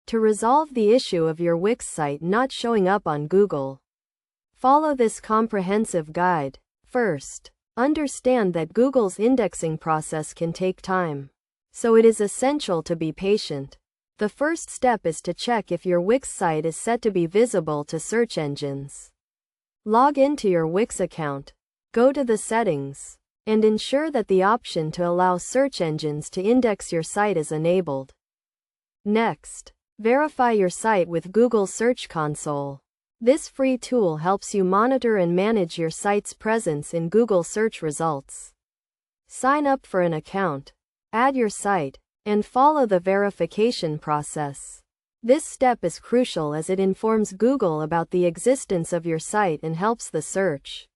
To resolve the issue of your Wix site not showing up on Google, follow this comprehensive guide. First, understand that Google's indexing process can take time, so it is essential to be patient. The first step is to check if your Wix site is set to be visible to search engines. Log into your Wix account, go to the settings, and ensure that the option to allow search engines to index your site is enabled. Next, verify your site with Google Search Console. This free tool helps you monitor and manage your site's presence in Google search results. Sign up for an account, add your site, and follow the verification process. This step is crucial as it informs Google about the existence of your site and helps the search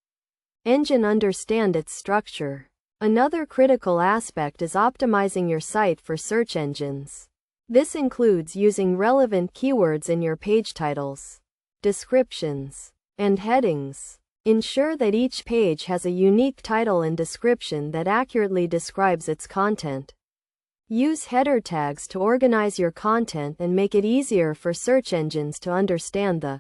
engine understand its structure. Another critical aspect is optimizing your site for search engines. This includes using relevant keywords in your page titles, descriptions, and headings. Ensure that each page has a unique title and description that accurately describes its content. Use header tags to organize your content and make it easier for search engines to understand the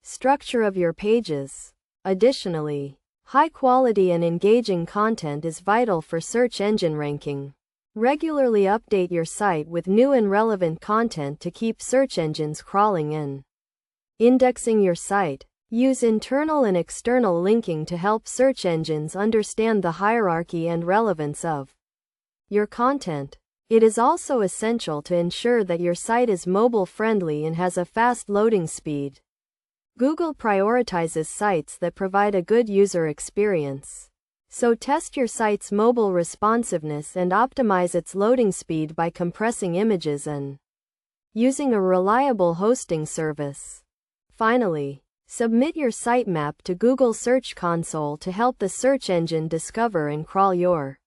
structure of your pages. Additionally, high quality and engaging content is vital for search engine ranking. Regularly update your site with new and relevant content to keep search engines crawling in. Indexing your site. Use internal and external linking to help search engines understand the hierarchy and relevance of your content. It is also essential to ensure that your site is mobile-friendly and has a fast loading speed. Google prioritizes sites that provide a good user experience. So test your site's mobile responsiveness and optimize its loading speed by compressing images and using a reliable hosting service. Finally, submit your sitemap to Google Search Console to help the search engine discover and crawl your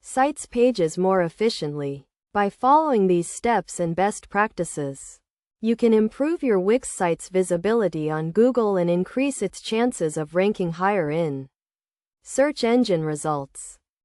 site's pages more efficiently. By following these steps and best practices, you can improve your Wix site's visibility on Google and increase its chances of ranking higher in search engine results.